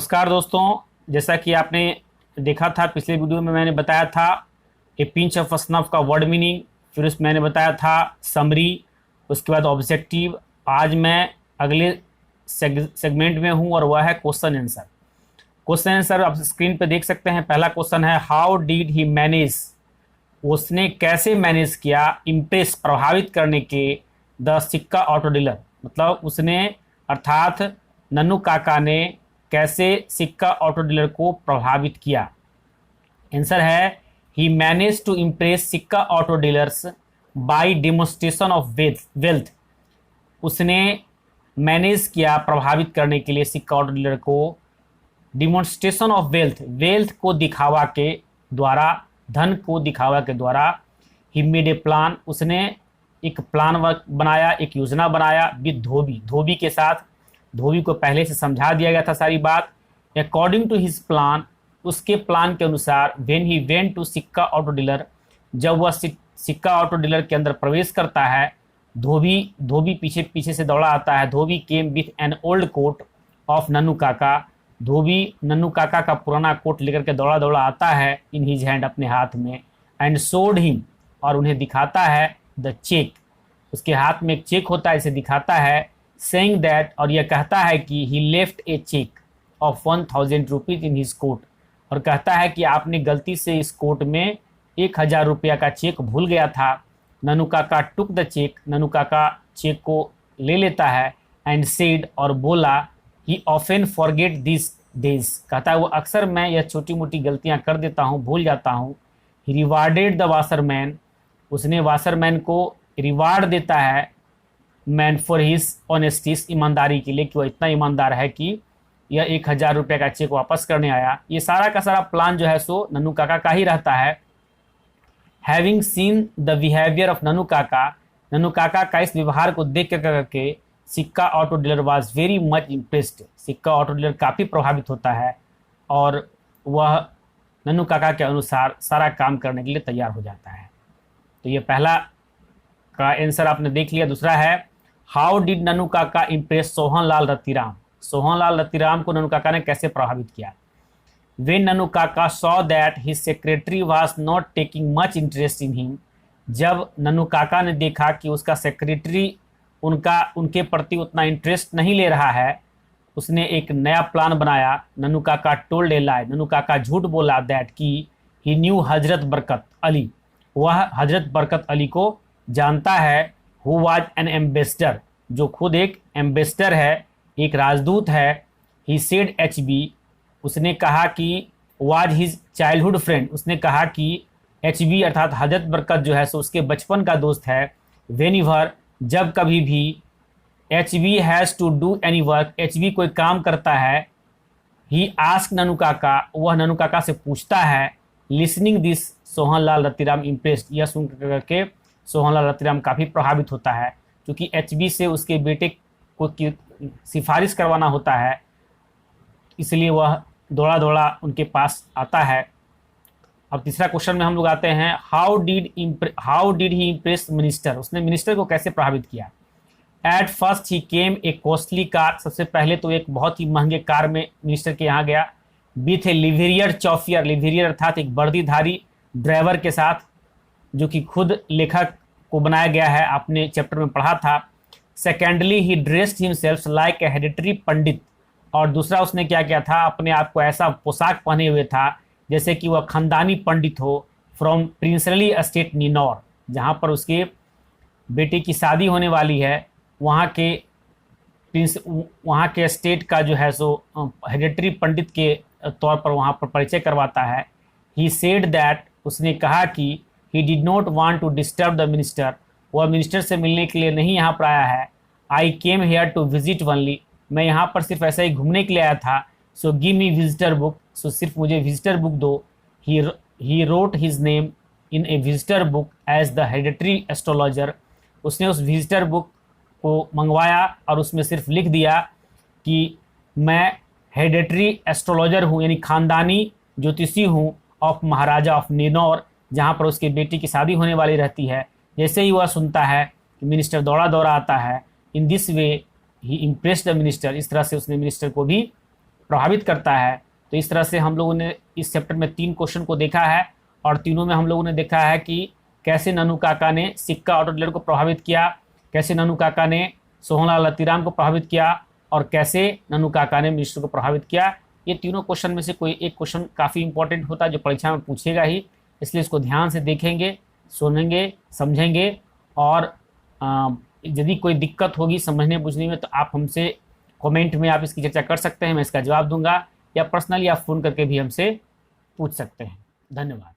नमस्कार दोस्तों। जैसा कि आपने देखा था पिछले वीडियो में मैंने बताया था ए पिंच ऑफ स्नफ का वर्ड मीनिंग, फिर उसमें मैंने बताया था समरी, उसके बाद ऑब्जेक्टिव। आज मैं अगले सेगमेंट में हूं और वह है क्वेश्चन आंसर। क्वेश्चन आंसर आप स्क्रीन पे देख सकते हैं। पहला क्वेश्चन है हाउ डिड ही मैनेज, उसने कैसे मैनेज किया इम्प्रेस प्रभावित करने के द सिक्का ऑटो डीलर, मतलब उसने अर्थात नन्नू काका ने कैसे सिक्का ऑटो डीलर को प्रभावित किया। आंसर है he manage to impress Sikka auto dealers by demonstration of wealth. उसने मैनेज किया प्रभावित करने के लिए सिक्का ऑटो डीलर को डिमॉन्स्ट्रेशन ऑफ वेल्थ को दिखावा के द्वारा, धन को दिखावा के द्वारा। ही मेड ए प्लान, उसने एक प्लान बनाया, एक योजना बनाया विद धोबी के साथ। धोबी को पहले से समझा दिया गया था सारी बात। अकॉर्डिंग टू हिज प्लान, उसके प्लान के अनुसार व्हेन ही वेंट टू सिक्का ऑटो डीलर, जब वह सिक्का ऑटो डीलर के अंदर प्रवेश करता है, धोबी पीछे से दौड़ा आता है। Dhobi came with an old coat of Nannu Kaka, धोबी नन्नू काका का पुराना कोट लेकर के दौड़ा आता है इन हिज हैंड, अपने हाथ में। एंड शोड हिम, और उन्हें दिखाता है द चेक, उसके हाथ में एक चेक होता है, इसे दिखाता है। सेइंग दैट, और यह कहता है कि he left a cheque of 1000 rupees in his coat, और कहता है कि आपने गलती से इस कोट में 1000 रुपया का चेक भूल गया था। नन्नू काका टुक द चेक, नन्नू काका चेक को ले लेता है। एंड सेड, और बोला, ही ऑफन फॉरगेट दिस डेज, कहता है वो अक्सर मैं यह छोटी मोटी गलतियां कर देता हूँ, भूल जाता हूँ। ही रिवार्डेड द वाशरमैन, उसने वाशरमैन को रिवार्ड देता है मैन फॉर हिज ऑनेस्टी, ईमानदारी के लिए, कि वह इतना ईमानदार है कि यह 1000 रुपये का चेक वापस करने आया। ये सारा का सारा प्लान जो है सो नन्नू काका का ही रहता है। Having seen the behaviour of Nannu Kaka का इस व्यवहार को देख करके Sikka auto dealer was very much impressed, Sikka auto dealer काफ़ी प्रभावित होता है और वह नन्नू काका के अनुसार सारा काम करने के लिए तैयार हो जाता है। तो ये पहला का आंसर आपने देख लिया। दूसरा है हाउ डिड नन्नू काका इम्प्रेस सोहनलाल रतिराम, सोहनलाल रतिराम को नन्नू काका ने कैसे प्रभावित किया। व्हेन नन्नू काका saw that his secretary was not taking much interest in him, जब नन्नू काका ने देखा कि उसका सेक्रेटरी उनके प्रति उतना इंटरेस्ट नहीं ले रहा है, उसने एक नया प्लान बनाया। नन्नू काका टोल्ड ए लाई, नन्नू काका झूठ बोला दैट कि ही न्यू हजरत बरकत अली, वह हजरत बरकत अली को जानता है। हु वाज एन एम्बेसडर, जो खुद एक एम्बेसडर है, एक राजदूत है। ही सेड HB, उसने कहा कि वाज हिज चाइल्डहुड फ्रेंड, उसने कहा कि HB अर्थात हजरत बरकत जो है सो उसके बचपन का दोस्त है। वेनिवर, जब कभी भी HB has to do any work, HB कोई काम करता है। ही आस्क नन्नू काका, वह नन्नू काका से पूछता है। Listening this Sohanlal Ratiram impressed, यह सुन करके सोहनलाल रतिराम काफ़ी प्रभावित होता है, क्योंकि HB से उसके बेटे को सिफारिश करवाना होता है, इसलिए वह दौड़ा उनके पास आता है। अब तीसरा क्वेश्चन में हम लोग आते हैं how did he impress minister, उसने मिनिस्टर को कैसे प्रभावित किया। At first he came A costly car, सबसे पहले तो एक बहुत ही महंगे कार में मिनिस्टर के यहाँ गया। विथ ए लिवेरियर चौफियर, लिवेरियर अर्थात एक वर्दीधारी ड्राइवर के साथ, जो कि खुद लेखक को बनाया गया है, आपने चैप्टर में पढ़ा था। Secondly he dressed himself like a hereditary pandit, और दूसरा उसने क्या किया था, अपने आप को ऐसा पोशाक पहने हुए था जैसे कि वह खानदानी पंडित हो। फ्रॉम प्रिंसली एस्टेट निनौर, जहाँ पर उसके बेटे की शादी होने वाली है, वहाँ के स्टेट का जो है सो हेरिडिटरी पंडित के तौर पर वहाँ पर परिचय करवाता है। ही सेड दैट, उसने कहा कि he did not want to disturb the minister, वह मिनिस्टर से मिलने के लिए नहीं यहाँ पर आया है। I came here to visit only, मैं यहाँ पर सिर्फ ऐसा ही घूमने के लिए आया था। So give me visitor book, so सिर्फ मुझे विजिटर बुक दो। He wrote his name in a visitor book as the hereditary astrologer, उसने उस विजिटर बुक को मंगवाया और उसमें सिर्फ लिख दिया कि मैं हेरिडिटरी एस्ट्रोलॉजर हूँ, यानी खानदानी ज्योतिषी हूँ, ऑफ महाराजा ऑफ निनौर, जहाँ पर उसके बेटी की शादी होने वाली रहती है। जैसे ही वह सुनता है कि मिनिस्टर दौड़ा आता है, in this way he impressed the minister, इस तरह से उसने मिनिस्टर को भी प्रभावित करता है। तो इस तरह से हम लोगों ने इस चैप्टर में 3 क्वेश्चन को देखा है और तीनों में हम लोगों ने देखा है कि कैसे नन्हू काका ने सिक्का ऑटो टेलर को प्रभावित किया, कैसे नन्हू काका ने सोहनलाल अतिराम को प्रभावित किया और कैसे नन्हू काका ने मिश्र को प्रभावित किया। ये तीनों क्वेश्चन में से कोई एक क्वेश्चन काफ़ी इंपॉर्टेंट होता है जो परीक्षा में पूछेगा ही, इसलिए इसको ध्यान से देखेंगे, सुनेंगे, समझेंगे और यदि कोई दिक्कत होगी समझने बुझने में तो आप हमसे कमेंट में आप इसकी चर्चा कर सकते हैं, मैं इसका जवाब दूंगा, या पर्सनली आप फ़ोन करके भी हमसे पूछ सकते हैं। धन्यवाद।